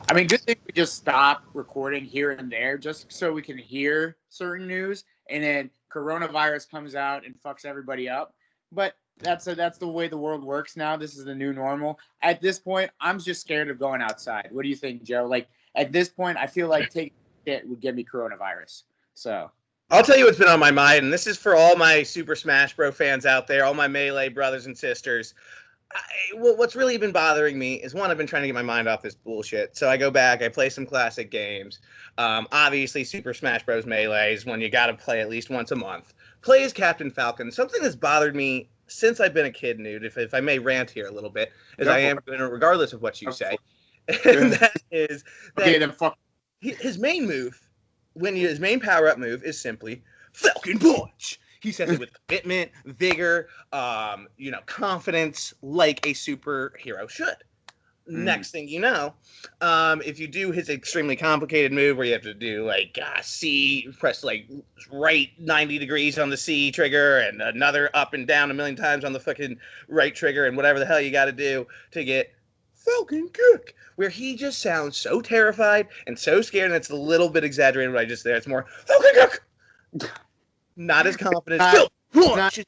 I mean, good thing we just stop recording here and there just so we can hear certain news, and then coronavirus comes out and fucks everybody up. But that's the way the world works now. This is the new normal. At this point, I'm just scared of going outside. What do you think, Joe? Like at this point, I feel like taking it would give me coronavirus. So I'll tell you what's been on my mind, and this is for all my Super Smash Bro fans out there, all my Melee brothers and sisters. What's really been bothering me is, one, I've been trying to get my mind off this bullshit. So I go back, I play some classic games. Obviously, Super Smash Bros. Melee is one you got to play at least once a month. Play as Captain Falcon. Something that's bothered me since I've been a kid, Nude, if I may rant here a little bit, as I am, regardless of what you say, and that is that okay, then fuck. His main move, his main power-up move is simply Falcon Punch. He says it with commitment, vigor, confidence, like a superhero should. Next thing you know, if you do his extremely complicated move where you have to do press right 90 degrees on the C trigger and another up and down a million times on the fucking right trigger and whatever the hell you got to do to get Falcon Kick, where he just sounds so terrified and so scared, and it's a little bit exaggerated what I just there. It's more Falcon Kick. Not as confident. Not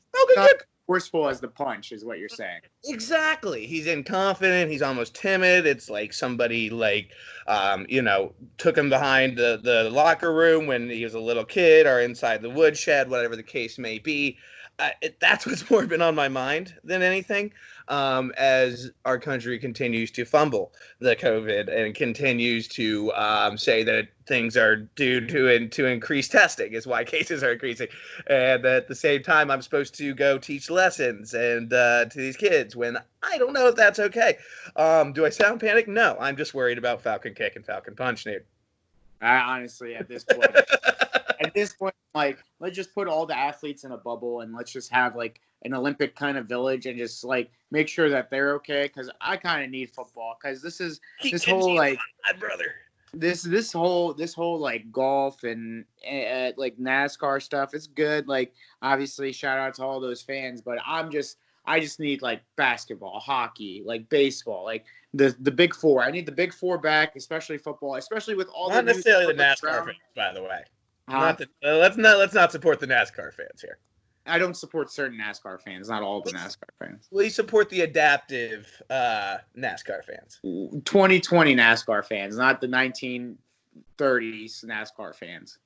forceful as the punch is what you're saying. Exactly. He's inconfident. He's almost timid. It's like somebody took him behind the locker room when he was a little kid or inside the woodshed, whatever the case may be. That's what's more been on my mind than anything, as our country continues to fumble the COVID and continues to say that things are due to increased testing is why cases are increasing. And at the same time, I'm supposed to go teach lessons and to these kids when I don't know if that's okay. Do I sound panicked? No, I'm just worried about Falcon Kick and Falcon Punch, Nate. Honestly, at this point. Like, let's just put all the athletes in a bubble and let's just have like an Olympic kind of village and just like make sure that they're okay. Because I kind of need football. Because this whole like this whole like golf and like NASCAR stuff. It's good. Like obviously, shout out to all those fans. But I just need like basketball, hockey, like baseball, like the big four. I need the big four back, especially football, especially with all not necessarily the NASCAR fans, by the way. Let's not support the NASCAR fans here. I don't support certain NASCAR fans, not all the NASCAR fans. We support the adaptive NASCAR fans. 2020 NASCAR fans, not the 1930s NASCAR fans.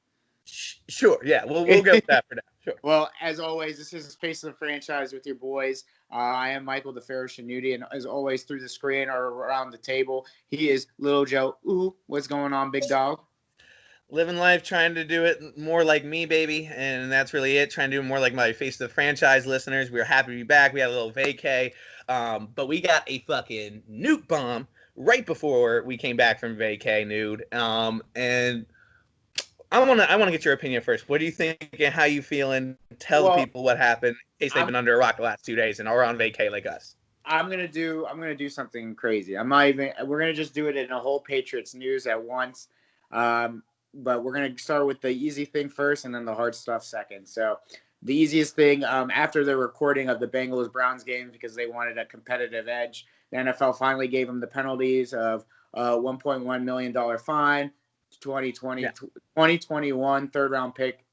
Sure, yeah, we'll go with that for now. Sure. Well, as always, this is Face of the Franchise with your boys. I am Michael the Pharaoh Shanuti, and as always, through the screen or around the table, he is Little Joe. Ooh, what's going on, big dog? Living life, trying to do it more like me, baby, and that's really it. Trying to do it more like my Face of the Franchise listeners. We were happy to be back. We had a little vacay, but we got a fucking nuke bomb right before we came back from vacay, Nude. And I want to get your opinion first. What do you think and how you feeling? Tell people what happened in case they've been under a rock the last 2 days and are on vacay like us. I'm gonna do something crazy. We're gonna just do it in a whole Patriots news at once. But we're going to start with the easy thing first and then the hard stuff second. So the easiest thing, after the recording of the Bengals-Browns game, because they wanted a competitive edge, the NFL finally gave them the penalties of $1.1 million fine, 2021 third-round pick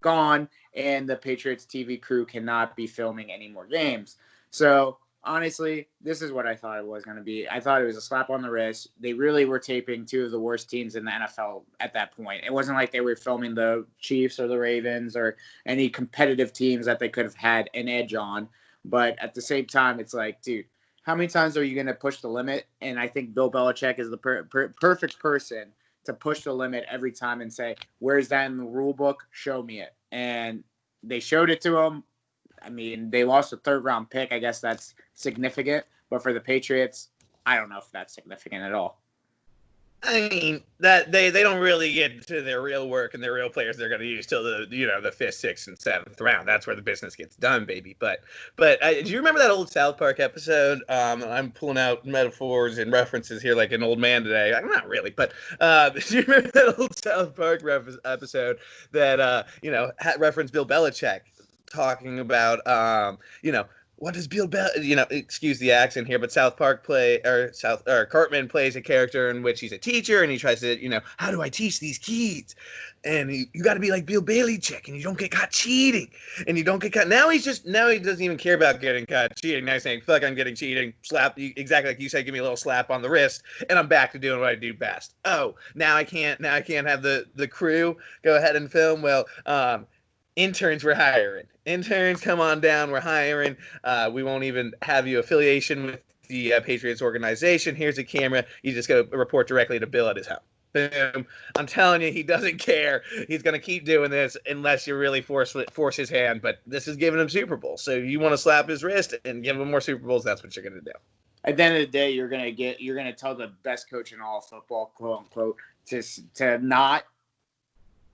gone, and the Patriots TV crew cannot be filming any more games. So honestly, this is what I thought it was going to be. I thought it was a slap on the wrist. They really were taping two of the worst teams in the NFL at that point. It wasn't like they were filming the Chiefs or the Ravens or any competitive teams that they could have had an edge on. But at the same time, it's like, dude, how many times are you going to push the limit? And I think Bill Belichick is the perfect person to push the limit every time and say, where's that in the rule book? Show me it. And they showed it to him. I mean, they lost a third-round pick. I guess that's significant. But for the Patriots, I don't know if that's significant at all. I mean, that they don't really get to their real work and their real players they're going to use till the 5th, 6th, and 7th round. That's where the business gets done, baby. But do you remember that old South Park episode? I'm pulling out metaphors and references here like an old man today. I'm not really, but do you remember that old South Park episode that referenced Bill Belichick talking about what does Bill Bell, excuse the accent here, but Cartman plays a character in which he's a teacher and he tries to, how do I teach these kids? And you got to be like Bill Belichick and you don't get caught cheating and you don't get caught. Now he doesn't even care about getting caught cheating. Now he's saying, fuck, I'm getting cheating. Slap, exactly like you said, give me a little slap on the wrist and I'm back to doing what I do best. Oh, now I can't have the crew go ahead and film. Well, interns we're hiring. Interns, come on down. We're hiring. We won't even have you affiliation with the Patriots organization. Here's a camera. You just go report directly to Bill at his house. Boom. I'm telling you, he doesn't care. He's going to keep doing this unless you really force his hand. But this is giving him Super Bowls. So you want to slap his wrist and give him more Super Bowls, that's what you're going to do. At the end of the day, you're going to tell the best coach in all of football, quote unquote, to not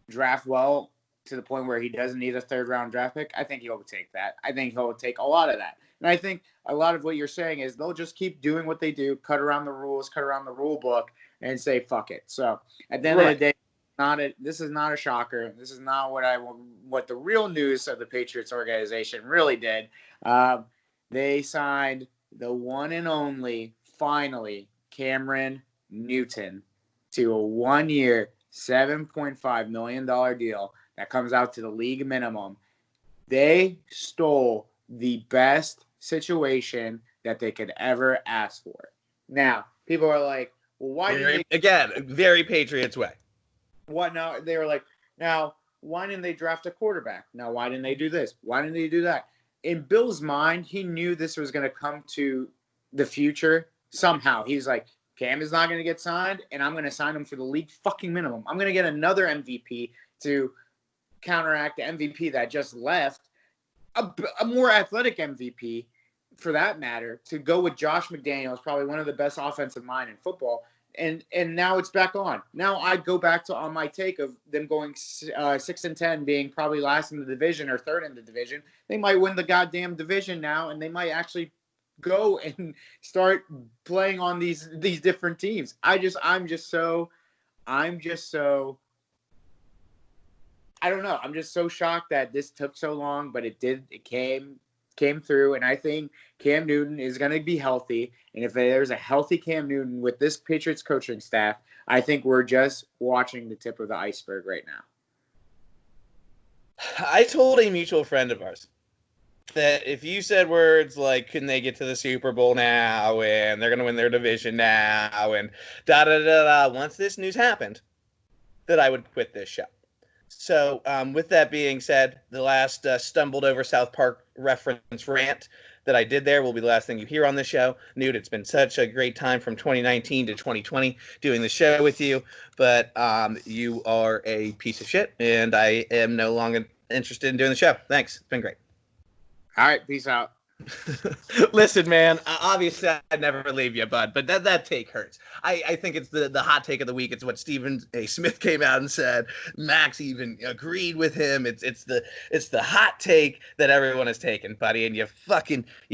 draft well to the point where he doesn't need a third-round draft pick. I think he'll take that. I think he'll take a lot of that. And I think a lot of what you're saying is they'll just keep doing what they do, cut around the rules, cut around the rule book, and say, fuck it. So at the end of the day, this is not a shocker. This is not what the real news of the Patriots organization really did. They signed the one and only, finally, Cameron Newton to a 1-year, $7.5 million deal that comes out to the league minimum. They stole the best situation that they could ever ask for. Now, people are like, well, why didn't they... Again, very Patriots way. What now? They were like, now, why didn't they draft a quarterback? Now, why didn't they do this? Why didn't they do that? In Bill's mind, he knew this was going to come to the future somehow. He's like, Cam is not going to get signed, and I'm going to sign him for the league fucking minimum. I'm going to get another MVP to counteract the MVP that just left, a more athletic MVP for that matter, to go with Josh McDaniels, probably one of the best offensive mind in football. And now it's back on. Now I go back to on my take of them going 6-10, being probably last in the division or third in the division. They might win the goddamn division now, and they might actually go and start playing on these different teams. I'm just so I don't know. I'm just so shocked that this took so long, but it did. It came through, and I think Cam Newton is going to be healthy. And if there's a healthy Cam Newton with this Patriots coaching staff, I think we're just watching the tip of the iceberg right now. I told a mutual friend of ours that if you said words like, can they get to the Super Bowl now, and they're going to win their division now, and da-da-da-da, once this news happened, that I would quit this show. So with that being said, the last stumbled over South Park reference rant that I did there will be the last thing you hear on the show. Newt, it's been such a great time from 2019 to 2020 doing the show with you, but you are a piece of shit, and I am no longer interested in doing the show. Thanks. It's been great. All right. Peace out. Listen, man, obviously I'd never leave you, bud, but that take hurts. I think it's the hot take of the week. It's what Stephen A. Smith came out and said. Max even agreed with him. It's the hot take that everyone has taken, buddy, and you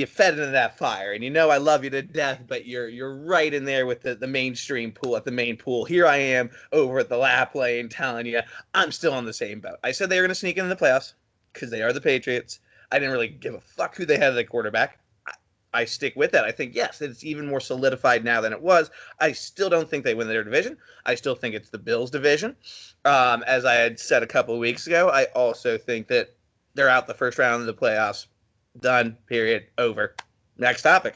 fed into that fire. And I love you to death, but you're right in there with the mainstream pool at the main pool. Here I am over at the lap lane telling you I'm still on the same boat. I said they were going to sneak into the playoffs because they are the Patriots. I didn't really give a fuck who they had as a quarterback. I stick with that. I think, yes, it's even more solidified now than it was. I still don't think they win their division. I still think it's the Bills' division. As I had said a couple of weeks ago, I also think that they're out the first round of the playoffs. Done. Period. Over. Next topic.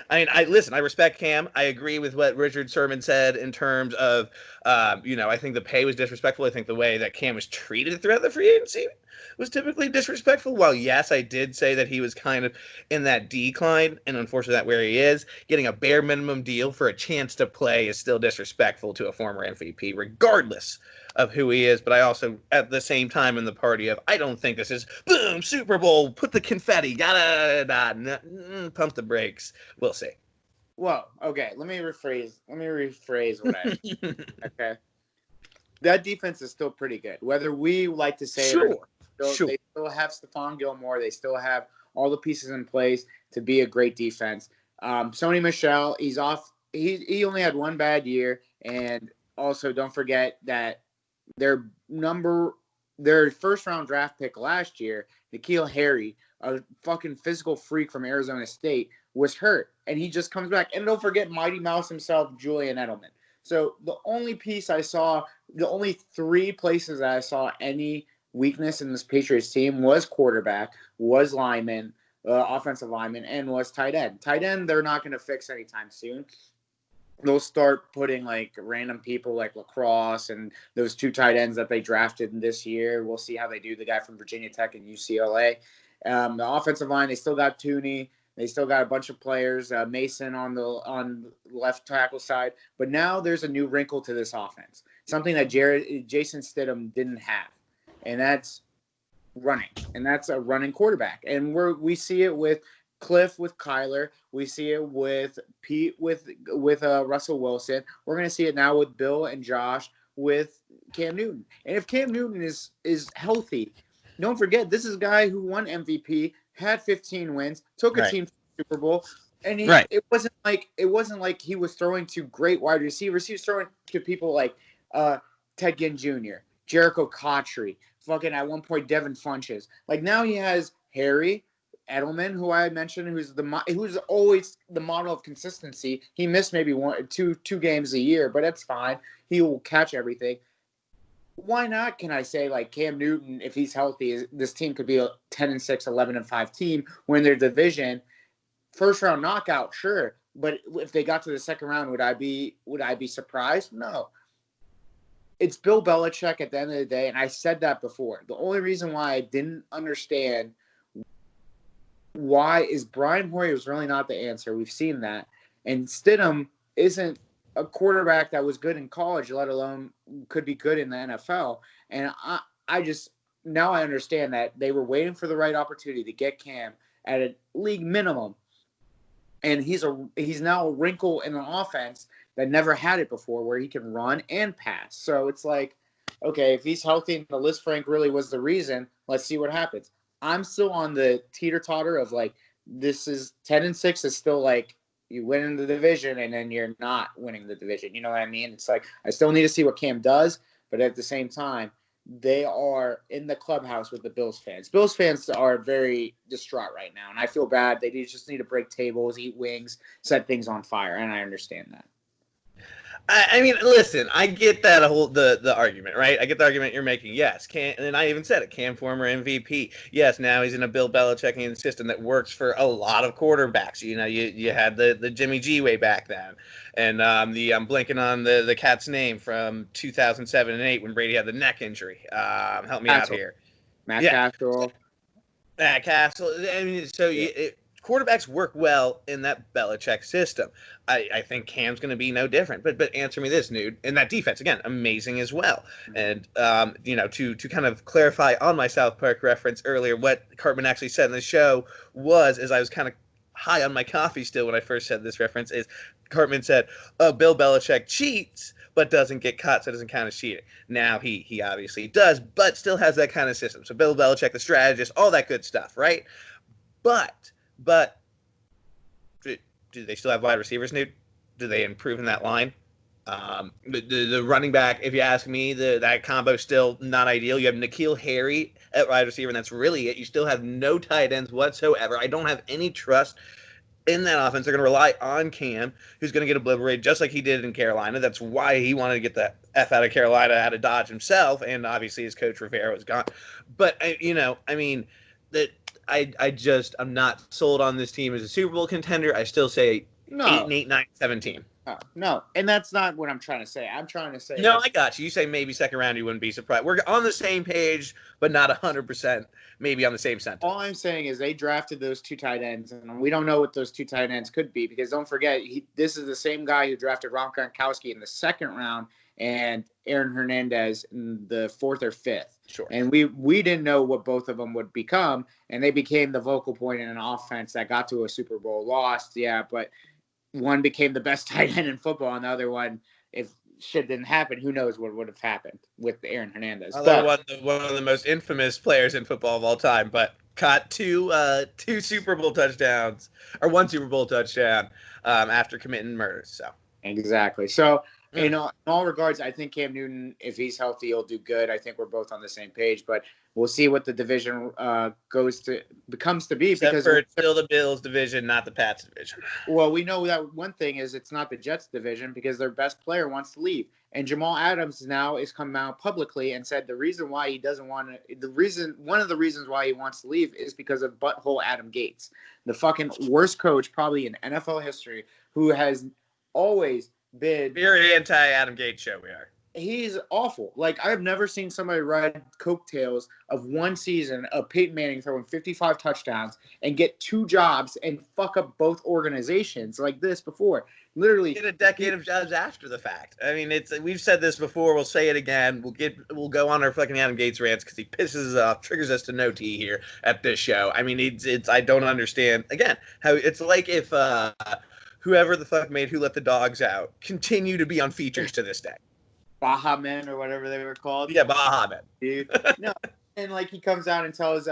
I mean, I respect Cam. I agree with what Richard Sherman said in terms of, I think the pay was disrespectful. I think the way that Cam was treated throughout the free agency was typically disrespectful. While, yes, I did say that he was kind of in that decline, and unfortunately that where he is, getting a bare minimum deal for a chance to play is still disrespectful to a former MVP, regardless of who he is. But I also, at the same time, in the party of, I don't think this is, boom, Super Bowl, put the confetti, pump the brakes. We'll see. Well, okay, let me rephrase what I okay. That defense is still pretty good. Whether we like to say sure. it or not, they still have Stephon Gilmore. They still have all the pieces in place to be a great defense. Sony Michel, he's off. He only had one bad year. And also don't forget that their first-round draft pick last year, N'Keal Harry, a fucking physical freak from Arizona State, was hurt, and he just comes back. And don't forget Mighty Mouse himself, Julian Edelman. So the only three places that I saw any weakness in this Patriots team was quarterback, was lineman, offensive lineman, and was tight end. Tight end, they're not going to fix anytime soon. They'll start putting like random people like Lacrosse and those two tight ends that they drafted this year. We'll see how they do. The guy from Virginia Tech and UCLA. The offensive line, they still got Tooney. They still got a bunch of players. Mason on the left tackle side. But now there's a new wrinkle to this offense, something that Jason Stidham didn't have, and that's running. And that's a running quarterback. And we see it with Cliff with Kyler. We see it with Pete with Russell Wilson. We're going to see it now with Bill and Josh with Cam Newton. And if Cam Newton is healthy, don't forget this is a guy who won MVP, had 15 wins, took a team to the Super Bowl, and it wasn't like he was throwing to great wide receivers. He was throwing to people like Ted Ginn Jr., Jericho Cotchery, fucking at one point Devin Funches. Like now he has Harry Edelman, who I mentioned, who's always the model of consistency. He missed maybe two games a year, but that's fine. He will catch everything. Why not? Can I say like Cam Newton, if he's healthy, this team could be a 10-6, 11-5 team win their division, first round knockout, sure. But if they got to the second round, would I be surprised? No. It's Bill Belichick at the end of the day, and I said that before. The only reason why I didn't understand why is Brian Hoyer was really not the answer. We've seen that. And Stidham isn't a quarterback that was good in college, let alone could be good in the NFL. And now I understand that they were waiting for the right opportunity to get Cam at a league minimum. And he's now a wrinkle in an offense that never had it before, where he can run and pass. So it's like, okay, if he's healthy and the Lisfranc really was the reason, let's see what happens. I'm still on the teeter-totter of like, this is 10-6 is still like you win in the division and then you're not winning the division. You know what I mean? It's like, I still need to see what Cam does, but at the same time, they are in the clubhouse with the Bills fans. Bills fans are very distraught right now, and I feel bad. They just need to break tables, eat wings, set things on fire, and I understand that. I mean, listen, I get that the argument, right? I get the argument you're making. Yes, and I even said it. Cam, former MVP. Yes, now he's in a Bill Belichickian system that works for a lot of quarterbacks. You know, you had the Jimmy G way back then, and I'm blanking on the cat's name from 2007 and 8 when Brady had the neck injury. Help me out here. Matt Castle. Matt Castle. I mean, so quarterbacks work well in that Belichick system. I think Cam's going to be no different. But answer me this, Nude. And that defense, again, amazing as well. And, to kind of clarify on my South Park reference earlier, what Cartman actually said in the show was, as I was kind of high on my coffee still when I first said this reference, is Cartman said, Bill Belichick cheats, but doesn't get caught, so it doesn't count as cheating. Now, he obviously does, but still has that kind of system. So Bill Belichick, the strategist, all that good stuff, right? But do they still have wide receivers, Nude? Do they improve in that line? The running back, if you ask me, that combo still not ideal. You have N'Keal Harry at wide receiver, and that's really it. You still have no tight ends whatsoever. I don't have any trust in that offense. They're going to rely on Cam, who's going to get obliterated just like he did in Carolina. That's why he wanted to get the F out of Carolina, out of Dodge himself, and obviously his coach Rivera was gone. But, I'm not sold on this team as a Super Bowl contender. I still say 8-8, 9-17. No, and that's not what I'm trying to say. I'm trying to say... No, I got you. You say maybe second round, you wouldn't be surprised. We're on the same page, but not 100% maybe on the same sentence. All I'm saying is they drafted those two tight ends, and we don't know what those two tight ends could be, because don't forget, this is the same guy who drafted Ron Gronkowski in the second round and Aaron Hernandez in the fourth or fifth. Sure. And we didn't know what both of them would become, and they became the vocal point in an offense that got to a Super Bowl, lost, yeah, but one became the best tight end in football, and the other one, if shit didn't happen, who knows what would have happened with Aaron Hernandez. One of the most infamous players in football of all time, but caught two Super Bowl touchdowns, or one Super Bowl touchdown after committing murder. So Exactly. So, Mm. in all regards, I think Cam Newton, if he's healthy, he'll do good. I think we're both on the same page, but we'll see what the division becomes to be Except because for it's still the Bills division, not the Pats division. well, we know that one thing is it's not the Jets division because their best player wants to leave. And Jamal Adams now is come out publicly and said the reason why he doesn't want to, one of the reasons why he wants to leave is because of butthole Adam Gates, the fucking worst coach probably in NFL history, who has always been. Very anti-Adam Gates show we are. He's awful. Like, I've never seen somebody ride coattails of one season of Peyton Manning throwing 55 touchdowns and get 2 jobs and fuck up both organizations like this before. Literally, Get a decade of jobs after the fact. I mean, we've said this before. We'll say it again. We'll go on our fucking Adam Gates rants because he pisses us off, triggers us to no tea here at this show. I mean, it's I don't understand again how it's like if whoever the fuck made Who Let the Dogs Out continue to be on features to this day. Baha Men or whatever they were called. Yeah, Baha Men. Dude. No, and like he comes out and tells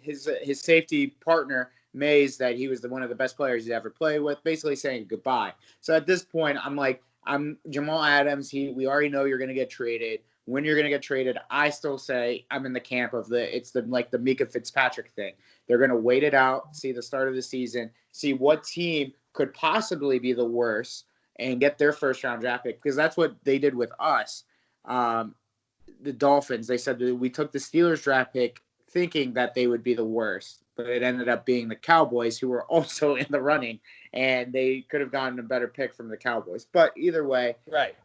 his safety partner Mays that he was one of the best players he's ever played with, basically saying goodbye. So at this point, I'm Jamal Adams. We already know you're going to get traded. When you're going to get traded, I still say I'm in the camp of it's the Mika Fitzpatrick thing. They're going to wait it out, see the start of the season, see what team could possibly be the worst, and get their first-round draft pick, because that's what they did with us. The Dolphins, they said that we took the Steelers draft pick thinking that they would be the worst, but it ended up being the Cowboys, who were also in the running, and they could have gotten a better pick from the Cowboys. But either way, right,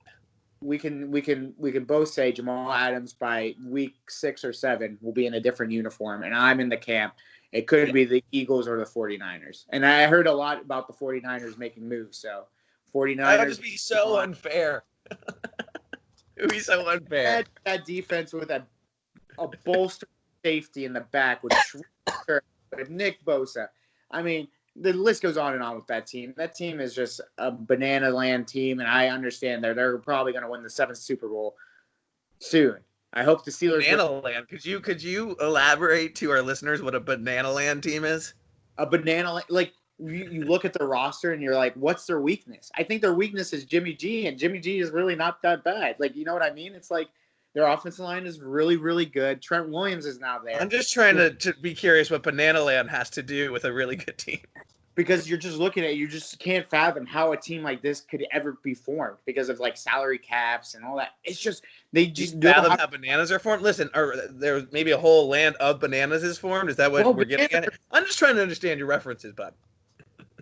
we can both say Jamal Adams by week 6 or 7 will be in a different uniform, and I'm in the camp. It could be the Eagles or the 49ers. And I heard a lot about the 49ers making moves, so 49ers. That would just be so unfair. It would be so unfair. That defense with a bolster safety in the back with Nick Bosa. I mean, the list goes on and on with that team. That team is just a banana land team, and I understand they're probably going to win the 7th Super Bowl soon. I hope the Steelers. Banana land. Could you elaborate to our listeners what a banana land team is? A banana land, like. You look at the roster and you're like, what's their weakness? I think their weakness is Jimmy G, and Jimmy G is really not that bad. Like, you know what I mean? It's like their offensive line is really, really good. Trent Williams is now there. I'm just trying to be curious what Banana Land has to do with a really good team. Because you're just looking at it, you just can't fathom how a team like this could ever be formed because of like salary caps and all that. It's just they just fathom how bananas are formed. Listen, there's maybe a whole land of bananas is formed. Is that what we're getting at? I'm just trying to understand your references, bud.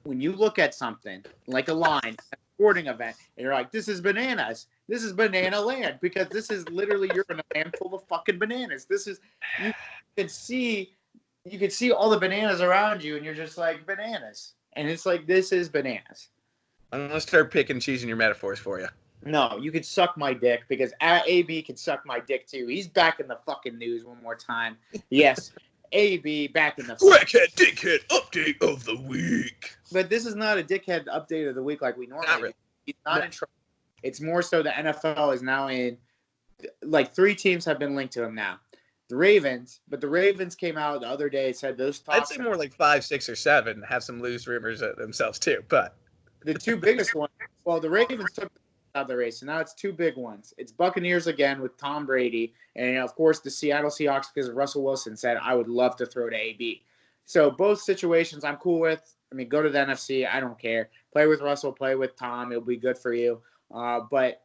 When you look at something like a line, a sporting event, and you're like, this is bananas. This is banana land, because this is literally, you're in a land full of fucking bananas. This is, you could see all the bananas around you, and you're just like, bananas. And it's like, this is bananas. I'm going to start picking, choosing your metaphors for you. No, you could suck my dick, because AB can suck my dick too. He's back in the fucking news one more time. Yes. AB back in the crackhead dickhead update of the week. But this is not a dickhead update of the week like we normally do. Really. He's not in trouble. It's more so the NFL is now in, like, 3 teams have been linked to him now. The Ravens, but the Ravens came out the other day and said those top. I'd say more like 5, 6, or 7 have some loose rumors themselves too. But the 2 biggest ones, well, the Ravens took out of the race, so now it's 2 big ones. It's Buccaneers again with Tom Brady, and of course the Seattle Seahawks, because Russell Wilson said, I would love to throw to AB. So both situations I'm cool with. I mean, go to the NFC. I don't care. Play with Russell, play with Tom. It'll be good for you. But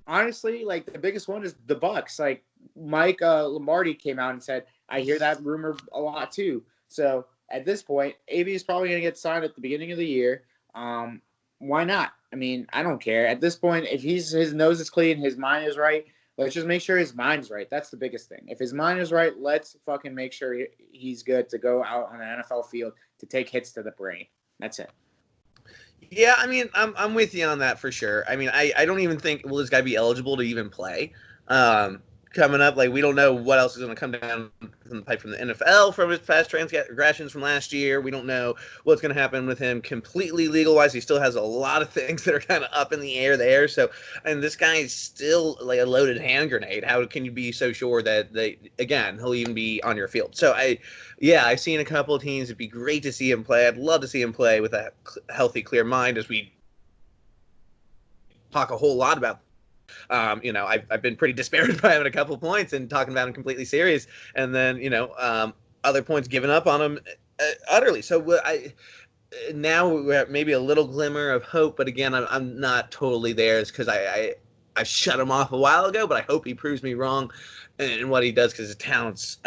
honestly, like, the biggest one is the Bucs. Like, Mike Lombardi came out and said, I hear that rumor a lot too. So at this point, AB is probably going to get signed at the beginning of the year. Why not? I mean, I don't care. At this point, if his nose is clean, his mind is right, let's just make sure his mind's right. That's the biggest thing. If his mind is right, let's fucking make sure he's good to go out on an NFL field to take hits to the brain. That's it. Yeah, I mean, I'm with you on that for sure. I mean, I don't even think, will this guy be eligible to even play coming up? Like, we don't know what else is going to come down from the pipe from the NFL from his past transgressions from last year. We don't know what's going to happen with him completely legal-wise. He still has a lot of things that are kind of up in the air there. So, and this guy is still like a loaded hand grenade. How can you be so sure that he'll even be on your field? So, I've seen a couple of teams. It'd be great to see him play. I'd love to see him play with a healthy, clear mind as we talk a whole lot about. I've been pretty disparaged by him at a couple points and talking about him completely serious, and then other points given up on him utterly. So now we're maybe a little glimmer of hope, but again, I'm not totally there. It's because I shut him off a while ago, but I hope he proves me wrong in what he does, because his talent's,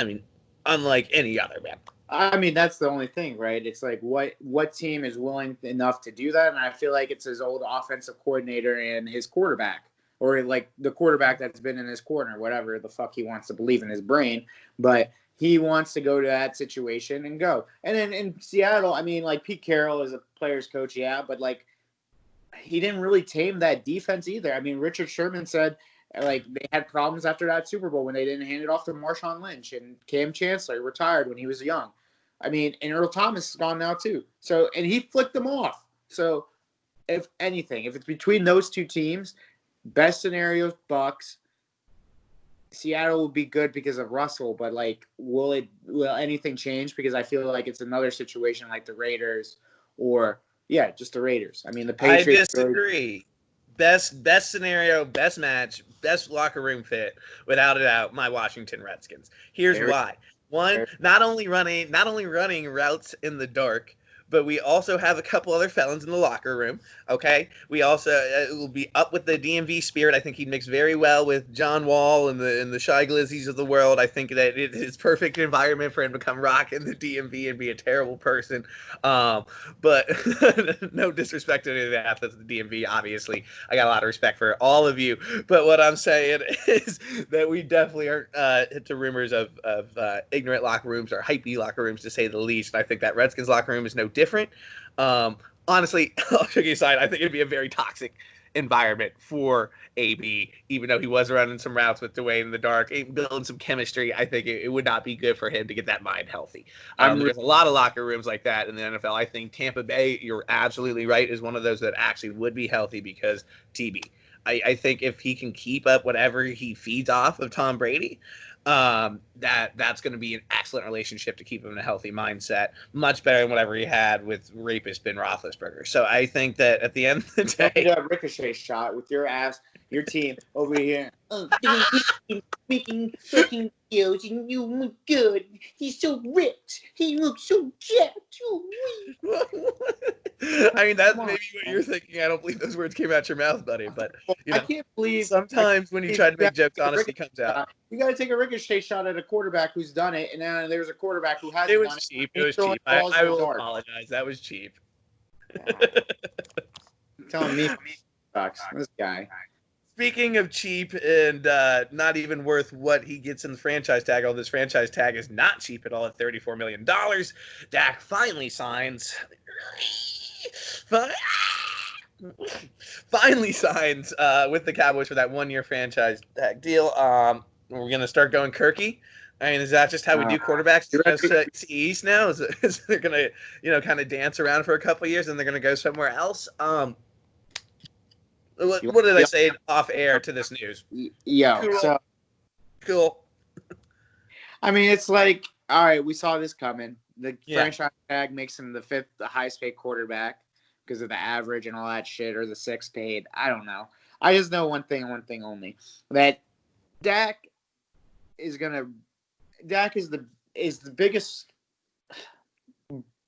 unlike any other, man. I mean, that's the only thing, right? It's like what team is willing enough to do that? And I feel like it's his old offensive coordinator and his quarterback, or like the quarterback that's been in his corner, whatever the fuck he wants to believe in his brain. But he wants to go to that situation and go. And then in Seattle, I mean, like Pete Carroll is a player's coach, yeah, but like he didn't really tame that defense either. I mean, Richard Sherman said like they had problems after that Super Bowl when they didn't hand it off to Marshawn Lynch, and Cam Chancellor retired when he was young. I mean, and Earl Thomas is gone now too. So, and he flicked them off. So, if anything, if it's between those two teams, best scenario, Bucks. Seattle will be good because of Russell, but like, will anything change? Because I feel like it's another situation like the Raiders, or just the Raiders. I mean, the Patriots. I disagree. Best scenario, best match, best locker room fit, without a doubt, my Washington Redskins. Here's why. One, not only running routes in the dark, but we also have a couple other felons in the locker room. Okay, we also will be up with the DMV spirit. I think he'd mix very well with John Wall and the Shy Glizzies of the world. I think that it is perfect environment for him to come rock in the DMV and be a terrible person. But no disrespect to any of the athletes of the DMV. Obviously, I got a lot of respect for all of you. But what I'm saying is that we definitely aren't to rumors of ignorant locker rooms or hypey locker rooms, to say the least. And I think that Redskins locker room is no different. Honestly, all joking aside, I think it'd be a very toxic environment for AB, even though he was running some routes with Dwayne in the dark, building some chemistry. I think it would not be good for him to get that mind healthy. There's a lot of locker rooms like that in the NFL. I think Tampa Bay, you're absolutely right, is one of those that actually would be healthy because TB. I think if he can keep up whatever he feeds off of Tom Brady, that's going to be an excellent relationship to keep him in a healthy mindset, much better than whatever he had with rapist Ben Roethlisberger. So I think that at the end of the day, a ricochet shot with your ass, your team over here, making fucking deals, and you look good. He's so ripped. He looks so jacked. I mean, that's maybe what you're thinking. I don't believe those words came out your mouth, buddy. But I can't believe sometimes when you try to make jokes, honesty comes out. You got to take a ricochet shot at a quarterback who's done it, and then there's a quarterback who hasn't done it. Cheap. It was cheap. I will apologize. That was cheap. Telling me sucks. This guy. Speaking of cheap and not even worth what he gets in the franchise tag, although this franchise tag is not cheap at all at $34 million, Dak finally signs with the Cowboys for that 1-year franchise tag deal. We're going to start going Kirky. I mean, is that just how we do quarterbacks? To East now? Is they're going to, kind of dance around for a couple of years and they're going to go somewhere else? What did I say off air to this news? Yeah. Cool. I mean, it's like, all right, we saw this coming. The franchise tag makes him the highest paid quarterback because of the average and all that shit, or the sixth paid. I don't know. I just know one thing only. That Dak is the biggest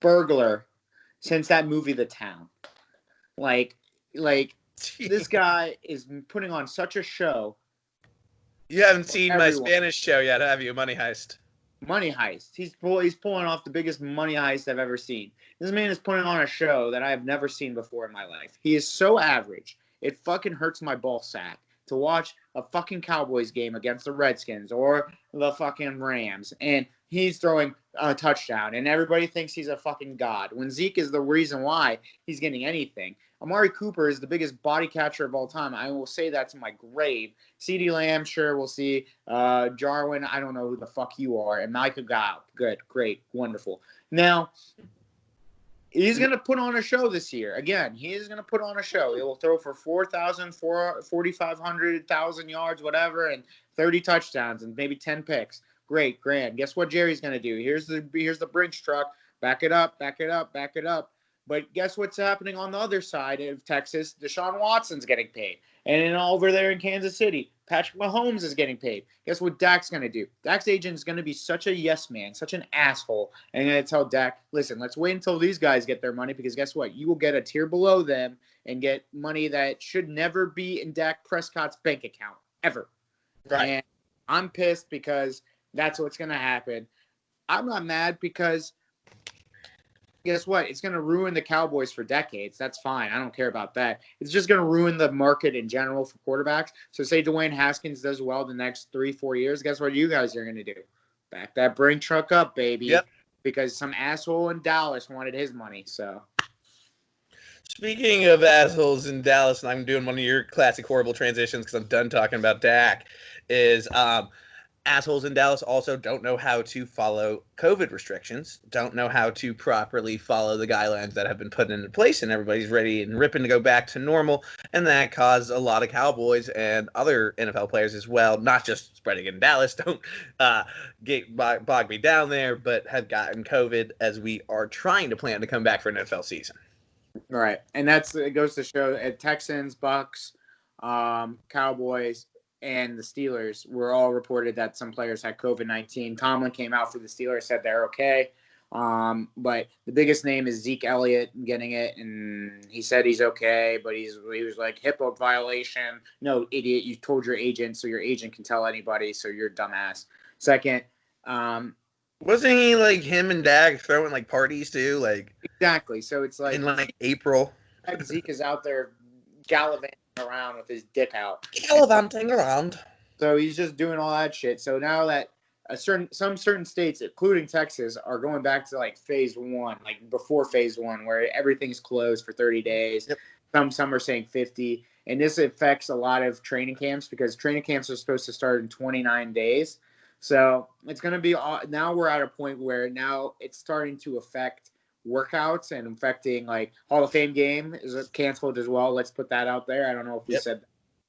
burglar since that movie The Town. Like this guy is putting on such a show. You haven't seen my Spanish show yet, have you? Money Heist. Money Heist. He's pulling off the biggest money heist I've ever seen. This man is putting on a show that I have never seen before in my life. He is so average. It fucking hurts my ball sack to watch a fucking Cowboys game against the Redskins or the fucking Rams, and he's throwing a touchdown, and everybody thinks he's a fucking god, when Zeke is the reason why he's getting anything. Amari Cooper is the biggest body catcher of all time. I will say that to my grave. CeeDee Lamb, sure, we'll see. Jarwin, I don't know who the fuck you are. And Micah Gallup, good, great, wonderful. Now, he's going to put on a show this year. Again, he is going to put on a show. He will throw for 4,000, 4,500, 1,000 yards, whatever, and 30 touchdowns and maybe 10 picks. Great, grand. Guess what Jerry's going to do? Here's the Brinks truck. Back it up, back it up, back it up. But guess what's happening on the other side of Texas? Deshaun Watson's getting paid. And then over there in Kansas City, Patrick Mahomes is getting paid. Guess what Dak's going to do? Dak's agent is going to be such a yes man, such an asshole. And going to tell Dak, listen, let's wait until these guys get their money because guess what? You will get a tier below them and get money that should never be in Dak Prescott's bank account, ever. Right. And I'm pissed because that's what's going to happen. I'm not mad because guess what? It's going to ruin the Cowboys for decades. That's fine. I don't care about that. It's just going to ruin the market in general for quarterbacks. So say Dwayne Haskins does well the next 3-4 years. Guess what you guys are going to do? Back that brain truck up, baby. Yep. Because some asshole in Dallas wanted his money. So. Speaking of assholes in Dallas, and I'm doing one of your classic horrible transitions because I'm done talking about Dak, is assholes in Dallas also don't know how to follow COVID restrictions, don't know how to properly follow the guidelines that have been put into place, and everybody's ready and ripping to go back to normal, and that caused a lot of Cowboys and other NFL players as well, not just spreading in Dallas, don't bog me down there, but have gotten COVID as we are trying to plan to come back for an NFL season. Right, and it goes to show Texans, Bucks, Cowboys, and the Steelers were all reported that some players had COVID-19. Tomlin came out for the Steelers, said they're okay. But the biggest name is Zeke Elliott getting it, and he said he's okay, but he was like, HIPAA violation. No, idiot, you told your agent, so your agent can tell anybody, so you're a dumbass. Second, wasn't he like him and Dak throwing like parties too? Like exactly. So it's like in like April. Zeke is out there gallivanting around with his dick out. Gallivanting around. So he's just doing all that shit. So now that some certain states, including Texas, are going back to like phase 1, like before phase 1, where everything's closed for 30 days. Yep. Some are saying 50. And this affects a lot of training camps because training camps are supposed to start in 29 days. So it's going to be now we're at a point where now it's starting to affect workouts and affecting like Hall of Fame game is canceled as well. Let's put that out there. I don't know if we said that,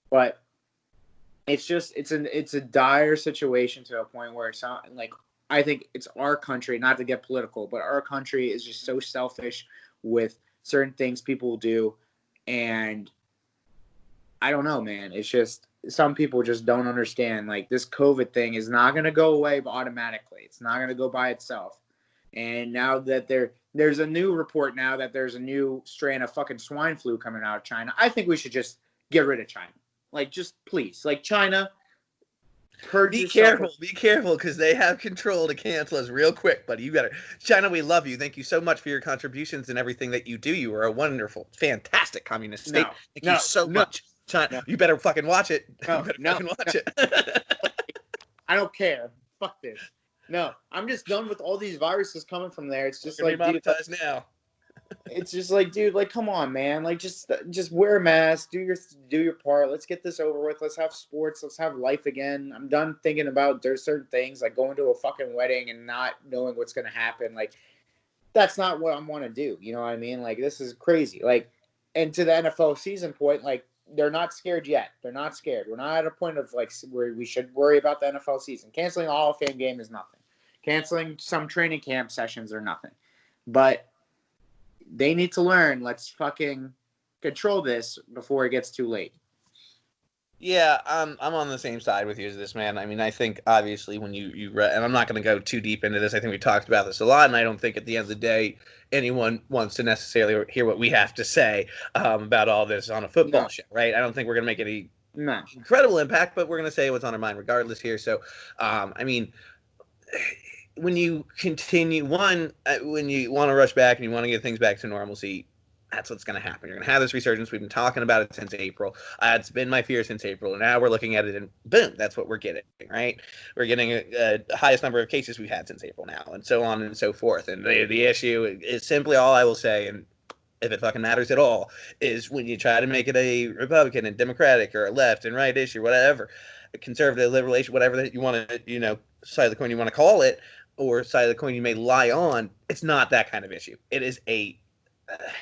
but it's just it's a dire situation to a point where it's not like I think it's our country, not to get political, but our country is just so selfish with certain things people do, and I don't know, man. It's just some people just don't understand. Like this COVID thing is not going to go away automatically. It's not going to go by itself. And now that there's a new report now that there's a new strain of fucking swine flu coming out of China, I think we should just get rid of China. Like, just please. Like, China, be careful, because they have control to cancel us real quick, buddy. You better. China, we love you. Thank you so much for your contributions and everything that you do. You are a wonderful, fantastic communist state. Thank you so much. China, you better fucking watch it. Fucking watch it. I don't care. Fuck this. No, I'm just done with all these viruses coming from there. It's just like monetized now. It's just like, dude, like, come on, man. Like, just wear a mask, do your part. Let's get this over with. Let's have sports. Let's have life again. I'm done thinking about there's certain things like going to a fucking wedding and not knowing what's gonna happen. Like, that's not what I want to do. You know what I mean? Like, this is crazy. Like, and to the NFL season point, like, they're not scared yet. They're not scared. We're not at a point of like where we should worry about the NFL season. Canceling the Hall of Fame game is nothing. Canceling some training camp sessions are nothing. But they need to learn. Let's fucking control this before it gets too late. Yeah, I'm on the same side with you as this, man. I mean, I think obviously when you read, and I'm not going to go too deep into this. I think we talked about this a lot, and I don't think at the end of the day anyone wants to necessarily hear what we have to say about all this on a football show, right? I don't think we're going to make any incredible impact, but we're going to say what's on our mind regardless here. So, I mean, when you continue, when you want to rush back and you want to get things back to normalcy, that's what's going to happen. You're going to have this resurgence. We've been talking about it since April. It's been my fear since April. And now we're looking at it and boom, that's what we're getting, right? We're getting the highest number of cases we've had since April now, and so on and so forth. And the issue is simply, all I will say, and if it fucking matters at all, is when you try to make it a Republican and Democratic or a left and right issue, whatever, a conservative, liberal issue, whatever that you want to, side of the coin you want to call it, or side of the coin you may lie on, it's not that kind of issue. It is a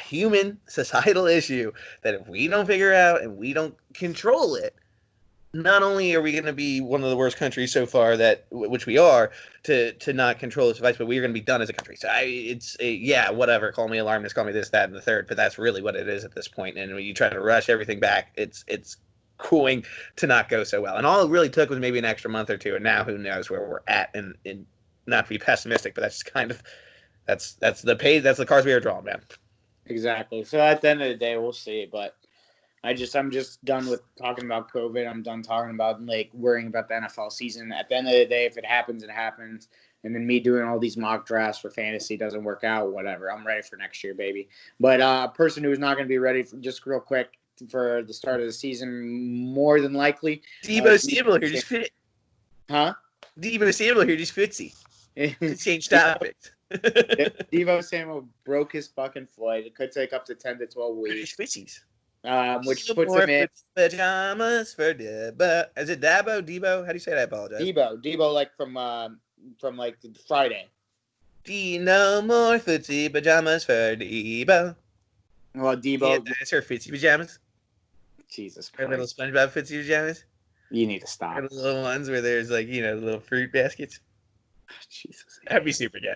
human societal issue that if we don't figure out and we don't control it, not only are we going to be one of the worst countries so far which we are to not control this device, but we're going to be done as a country. So yeah, whatever. Call me alarmist, call me this, that, and the third, but that's really what it is at this point. And when you try to rush everything back, it's going to not go so well. And all it really took was maybe an extra month or two, and now who knows where we're at. And not to be pessimistic, but that's just kind of that's the cards we are drawing, man. Exactly. So at the end of the day, we'll see. But I'm just done with talking about COVID. I'm done talking about like worrying about the NFL season. At the end of the day, if it happens, it happens. And then me doing all these mock drafts for fantasy doesn't work out, whatever. I'm ready for next year, baby. But a person who's not going to be ready for, just real quick for the start of the season, more than likely. Debo Samuel here just fit. Huh? Debo Samuel here just fitsy. Change topics. Devo Samuel broke his fucking foot. It could take up to 10 to 12 weeks. Fitzies. Which puts him in pajamas for Debo. Is it Dabo? Debo? How do you say that? I apologize. Debo, like from like Friday. No more footsie pajamas for Debo. Well, Debo. Yeah, it's her footsie pajamas. Jesus Her Christ. little SpongeBob footsie pajamas. You need to stop. Her little ones where there's like little fruit baskets. Jesus. That'd be super gay.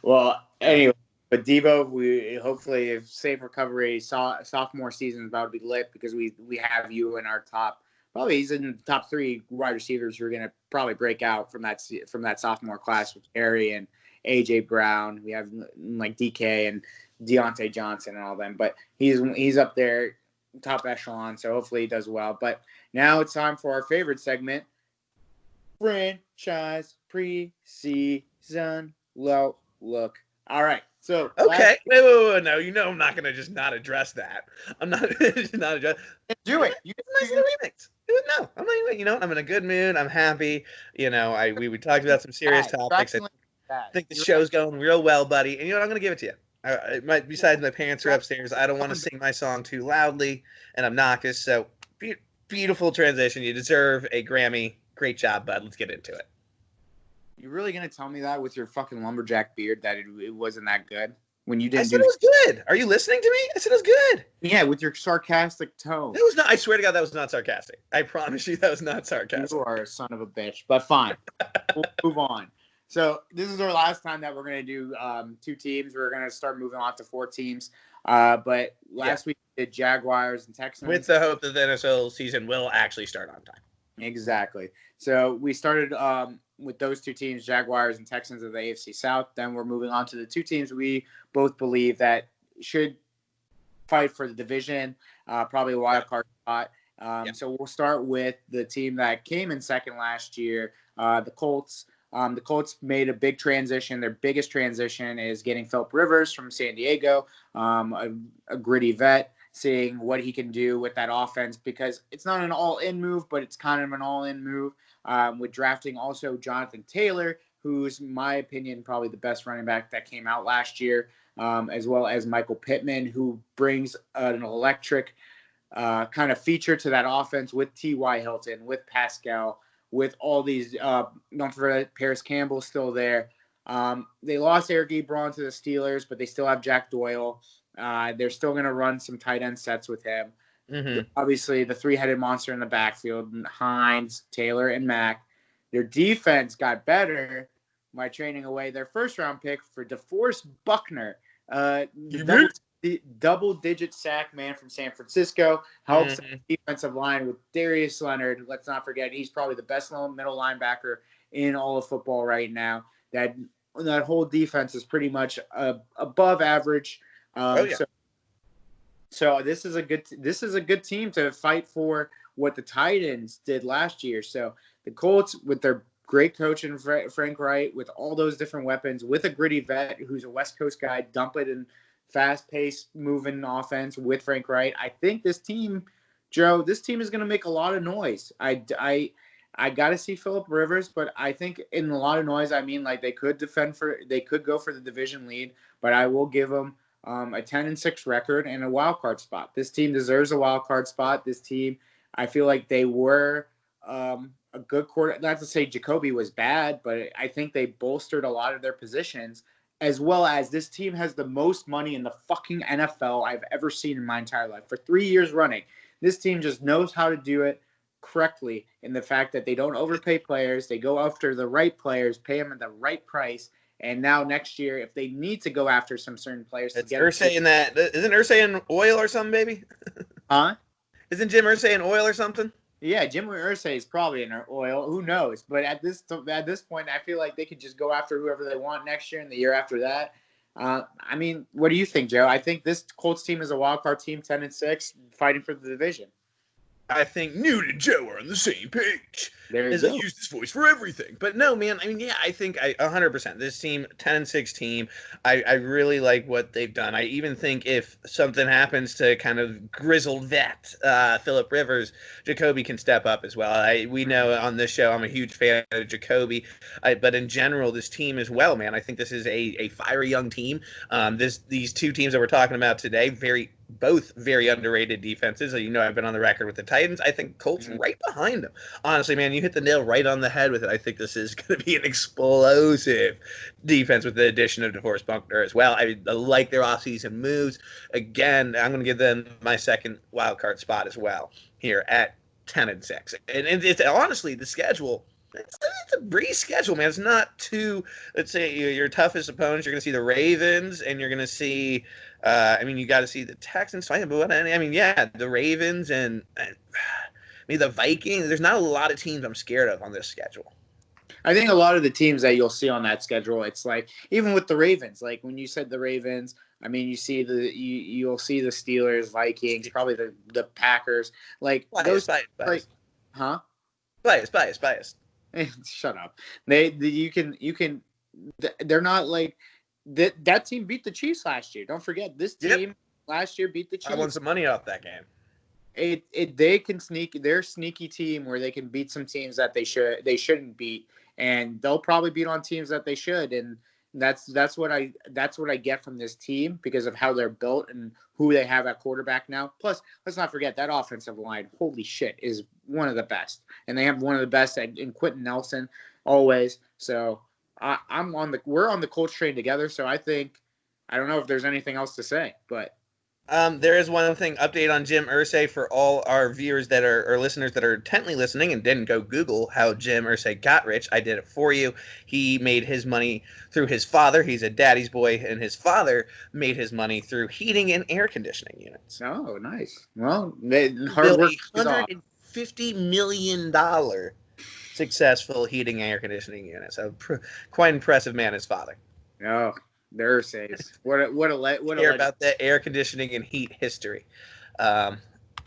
Well, anyway, but Debo, we hopefully if safe recovery. Sophomore season is about to be lit because we have you in our top. Probably he's in the top 3 wide receivers who are going to probably break out from that sophomore class with Harry and AJ Brown. We have like DK and Deontay Johnson and all them, but he's up there, top echelon. So hopefully he does well. But now it's time for our favorite segment. Franchise preseason look. All right. So okay. Wait. No, I'm not gonna just not address that. I'm not just not address. Do it. You nice little remix. No, I'm not. I'm in a good mood. I'm happy. We talked about some serious topics. I think the show's going real well, buddy. And I'm gonna give it to you. Besides my parents are upstairs, I don't want to sing my song too loudly and obnoxious. So beautiful transition. You deserve a Grammy. Great job, bud. Let's get into it. You really gonna tell me that with your fucking lumberjack beard that it wasn't that good when you didn't? I said it was good. Are you listening to me? I said it was good. Yeah, with your sarcastic tone. It was not. I swear to God, that was not sarcastic. I promise you, that was not sarcastic. You are a son of a bitch. But fine, we'll move on. So this is our last time that we're gonna do 2 teams. We're gonna start moving on to 4 teams. But last week we did Jaguars and Texans. With the hope that the NFL season will actually start on time. Exactly. So we started with those 2 teams, Jaguars and Texans of the AFC South. Then we're moving on to the 2 teams we both believe that should fight for the division, probably a wild card spot. So we'll start with the team that came in second last year, the Colts. The Colts made a big transition. Their biggest transition is getting Phillip Rivers from San Diego, a gritty vet, seeing what he can do with that offense because it's not an all-in move, but it's kind of an all-in move with drafting also Jonathan Taylor, who's, in my opinion, probably the best running back that came out last year, as well as Michael Pittman, who brings an electric kind of feature to that offense with T.Y. Hilton, with Pascal, with all these, don't forget Paris Campbell still there. They lost Eric Ebron to the Steelers, but they still have Jack Doyle. They're still going to run some tight end sets with him. Mm-hmm. Obviously, the 3-headed monster in the backfield, Hines, Taylor, and Mack. Their defense got better by trading away their first-round pick for DeForest Buckner, double-digit sack man from San Francisco. Helps the defensive line with Darius Leonard. Let's not forget, he's probably the best middle linebacker in all of football right now. That whole defense is pretty much above average. So this is a good team to fight for what the Titans did last year. So the Colts, with their great coach in Frank Wright, with all those different weapons, with a gritty vet who's a West Coast guy, dump it in fast-paced, moving offense with Frank Wright. I think this team, Joe, is going to make a lot of noise. I got to see Phillip Rivers, but I think in a lot of noise, I mean like they could go for the division lead, but I will give them a 10-6 record and a wild card spot. This team deserves a wild card spot. This team, I feel like they were a good quarter. Not to say Jacoby was bad, but I think they bolstered a lot of their positions, as well as this team has the most money in the fucking NFL I've ever seen in my entire life. For 3 years running, This team just knows how to do it correctly in the fact that they don't overpay players. They go after the right players, pay them at the right price. And now next year, if they need to go after some certain players It's to get Irsay in that. Isn't Irsay in oil or something, baby? huh? Isn't Jim Irsay in oil or something? Yeah, Jim Irsay is probably in oil. Who knows? But at this point, I feel like they could just go after whoever they want next year and the year after that. I mean, what do you think, Joe? I think this Colts team is a wild card team, 10-6, fighting for the division. I think Newt and Joe are on the same page. There you As go. I use this voice for everything. But no, man, I mean, yeah, I think 100%. This team, 10-6 team, I really like what they've done. I even think if something happens to kind of grizzled vet Phillip Rivers, Jacoby can step up as well. We know on this show I'm a huge fan of Jacoby. But in general, this team as well, man, I think this is a fiery young team. These two teams that we're talking about today, both very underrated defenses. You know, I've been on the record with the Titans. I think Colts right behind them. Honestly, man, you hit the nail right on the head with it. I think this is going to be an explosive defense with the addition of DeForest Buckner as well. I like their offseason moves. Again, I'm going to give them my second wild card spot as well here at 10-6. And it's honestly the schedule. It's a breeze schedule, man. It's not too. Let's say your toughest opponents. You're going to see the Ravens, and you're going to see. You got to see the Texans. But the Ravens and the Vikings. There's not a lot of teams I'm scared of on this schedule. I think a lot of the teams that you'll see on that schedule, it's like even with the Ravens. Like when you said the Ravens, I mean, you'll see the Steelers, Vikings, probably the Packers. Like biased. like, huh? Biased. Shut up. You can. They're not like that. That team beat the Chiefs last year. Don't forget this team last year beat the Chiefs. I won some money off that game. They can sneak. They're a sneaky team where they can beat some teams that they shouldn't beat, and they'll probably beat on teams that they should. And that's what I get from this team because of how they're built and who they have at quarterback now. Plus, let's not forget that offensive line. Holy shit, is one of the best, and they have one of the best in Quentin Nelson always. So we're on the Colts train together. So I don't know if there's anything else to say, but. There is one thing update on Jim Irsay for all our viewers that are or listeners that are intently listening and didn't go Google how Jim Irsay got rich. I did it for you. He made his money through his father. He's a daddy's boy, and his father made his money through heating and air conditioning units. Oh, nice. Well, hard work. $150 million successful heating and air conditioning unit. So quite impressive man, his father. Oh. The Ursays. What care about the air conditioning and heat history, and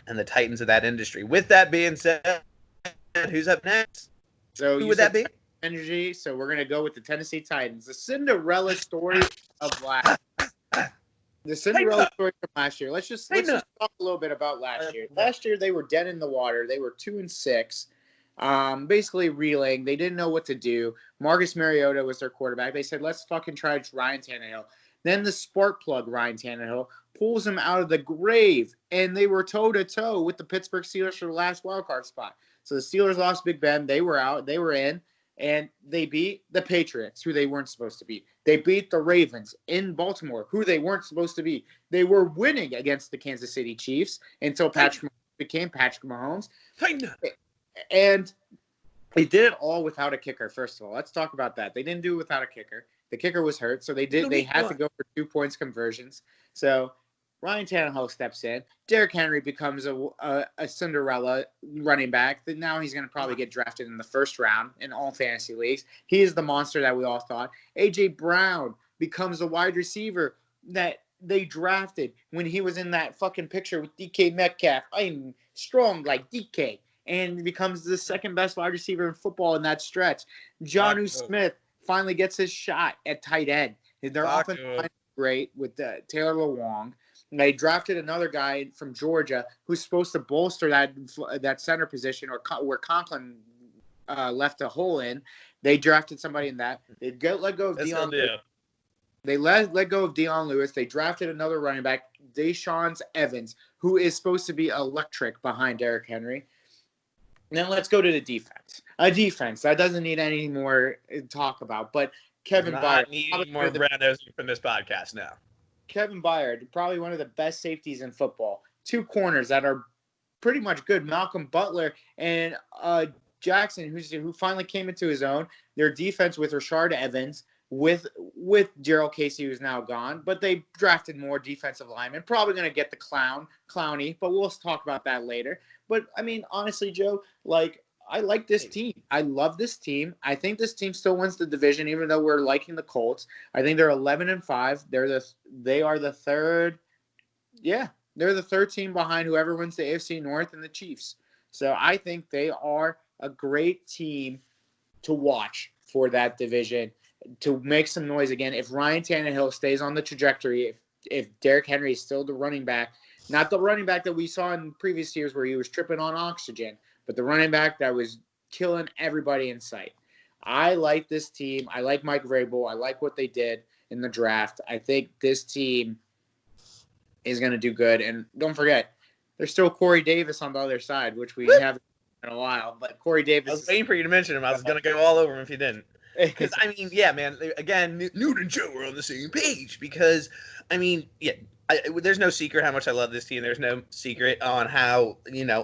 the titans of that industry. With that being said, who's up next? So who would that be? Energy. So we're gonna go with the Tennessee Titans. The Cinderella story of last. The Cinderella story from last year. Let's just talk a little bit about last year. Last year they were dead in the water. They were 2-6. Basically reeling. They didn't know what to do. Marcus Mariota was their quarterback. They said, let's fucking try Ryan Tannehill. Then the spark plug, Ryan Tannehill, pulls him out of the grave. And they were toe-to-toe with the Pittsburgh Steelers for the last wildcard spot. So the Steelers lost Big Ben. They were out. They were in. And they beat the Patriots, who they weren't supposed to beat. They beat the Ravens in Baltimore, who they weren't supposed to beat. They were winning against the Kansas City Chiefs until Patrick Mahomes became Patrick Mahomes. And they did it all without a kicker, first of all. Let's talk about that. They didn't do it without a kicker. The kicker was hurt, so they had to go for 2 points conversions. So Ryan Tannehill steps in. Derrick Henry becomes a Cinderella running back. Now he's going to probably get drafted in the first round in all fantasy leagues. He is the monster that we all thought. A.J. Brown becomes a wide receiver that they drafted when he was in that fucking picture with DK Metcalf. I'm strong like DK. And becomes the second best wide receiver in football in that stretch. Jonnu Smith finally gets his shot at tight end. Their offensive line is great with Taylor Lewan. And they drafted another guy from Georgia who's supposed to bolster that center position where Conklin left a hole in. They drafted somebody in that. They let go of Deion Lewis. They let go of Deion Lewis. They drafted another running back, Deshaun Evans, who is supposed to be electric behind Derrick Henry. Now let's go to the defense. A defense that doesn't need any more talk about. But Kevin Byard, need more Brandos from this podcast now. Kevin Byard, probably one of the best safeties in football. 2 corners that are pretty much good. Malcolm Butler and Jackson, who finally came into his own. Their defense with Rashard Evans, with Gerald Casey, who's now gone, but they drafted more defensive linemen. Probably going to get the Clowney, but we'll talk about that later. But I mean, honestly, Joe, like, I like this team. I love this team. I think this team still wins the division, even though we're liking the Colts. I think they're 11-5. They are the third. Yeah, they're the third team behind whoever wins the AFC North and the Chiefs. So I think they are a great team to watch for that division, to make some noise again. If Ryan Tannehill stays on the trajectory, if Derrick Henry is still the running back, not the running back that we saw in previous years where he was tripping on oxygen, but the running back that was killing everybody in sight. I like this team. I like Mike Vrabel. I like what they did in the draft. I think this team is going to do good. And don't forget, there's still Corey Davis on the other side, which we haven't in a while. But Corey Davis. I was waiting for you to mention him. I was going to go all over him if you didn't. Because, I mean, yeah, man, again, Newt and Joe are on the same page. Because, I mean, yeah, there's no secret how much I love this team. There's no secret on how,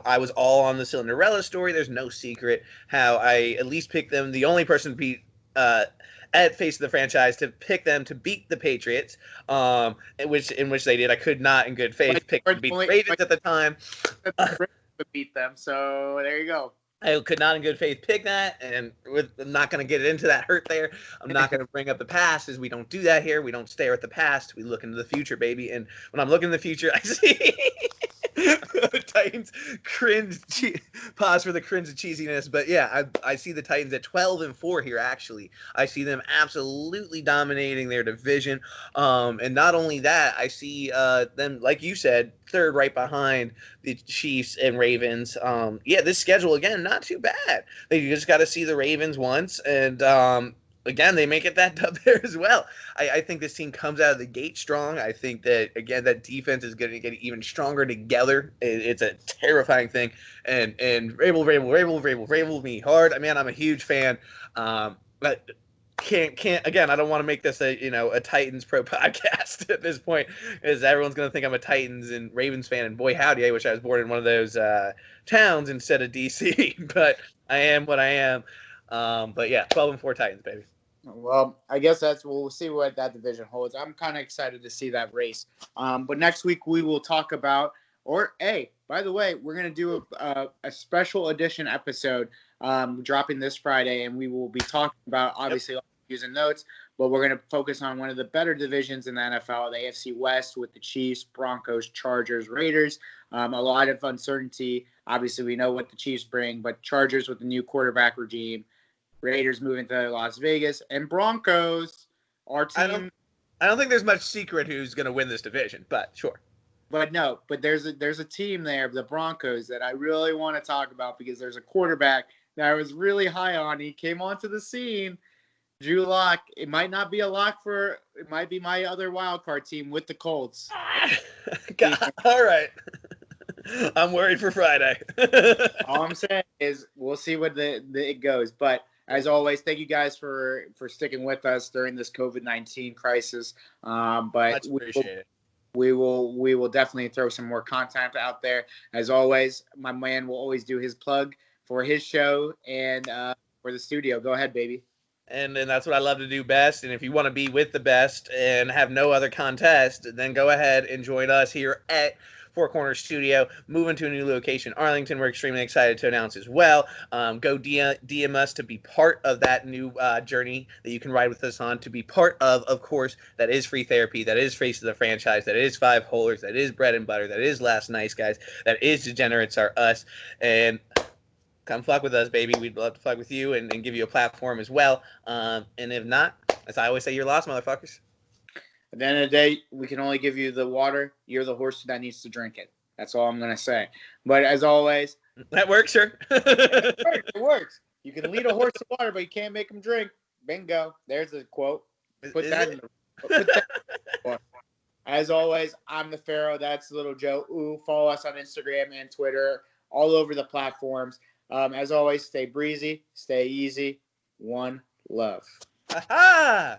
I was all on the Cinderella story. There's no secret how I at least picked them, the only person to beat at face of the franchise, to pick them to beat the Patriots, in which they did. I could not, in good faith, pick to beat the Ravens at the time. To beat them, so there you go. I could not in good faith pick that, and I'm not going to get into that hurt there. I'm not going to bring up the past, as we don't do that here. We don't stare at the past. We look into the future, baby. And when I'm looking in the future, I see the Titans cringe. Pause for the cringe and cheesiness. But yeah, I see the Titans at 12-4 here, actually. I see them absolutely dominating their division. And not only that, I see them, like you said, third right behind the Chiefs and Ravens. Yeah, this schedule, again, not too bad. They just got to see the Ravens once, and again, they make it that dub there as well. I think this team comes out of the gate strong. I think that, again, that defense is going to get even stronger together. It's a terrifying thing. And Vrabel me hard. I mean, I'm a huge fan. But can't again, I don't want to make this a Titans pro podcast at this point, because everyone's going to think I'm a Titans and Ravens fan, and boy howdy, I wish I was born in one of those towns instead of DC. But I am what I am. But yeah, 12-4 Titans, baby. Well, I guess we'll see what that division holds. I'm kind of excited to see that race. But next week we will talk about, by the way, we're going to do a special edition episode dropping this Friday, and we will be talking about, obviously, all the news and notes, but we're going to focus on one of the better divisions in the NFL, the AFC West, with the Chiefs, Broncos, Chargers, Raiders. A lot of uncertainty. Obviously, we know what the Chiefs bring, but Chargers with the new quarterback regime, Raiders moving to Las Vegas, and Broncos, our team. I don't think there's much secret who's going to win this division, but sure. But no, there's a team there, the Broncos, that I really want to talk about, because there's a quarterback that I was really high on. He came onto the scene, Drew Lock. It might not be a lock it might be my other wild card team with the Colts. God, all right. I'm worried for Friday. All I'm saying is we'll see what it goes. But as always, thank you guys for sticking with us during this COVID-19 crisis. But much appreciated. We will definitely throw some more content out there. As always, my man will always do his plug for his show and for the studio. Go ahead, baby. And that's what I love to do best. And if you want to be with the best and have no other contest, then go ahead and join us here at Four Corners Studio, moving to a new location, Arlington. We're extremely excited to announce as well. Go DM us to be part of that new journey that you can ride with us on, to be part of course, that is Free Therapy, that is Face of the Franchise, that is Five Holers, that is Bread and Butter, that is Last Nice Guys, that is Degenerates Are Us. And come fuck with us, baby. We'd love to fuck with you and give you a platform as well. And if not, as I always say, you're lost, motherfuckers. At the end of the day, we can only give you the water. You're the horse that needs to drink it. That's all I'm going to say. But as always. That works, sure. It works. You can lead a horse to water, but you can't make him drink. Bingo. There's a quote. Put that in the As always, I'm the Pharaoh. That's Little Joe. Follow us on Instagram and Twitter, all over the platforms. As always, stay breezy, stay easy. One love. Aha!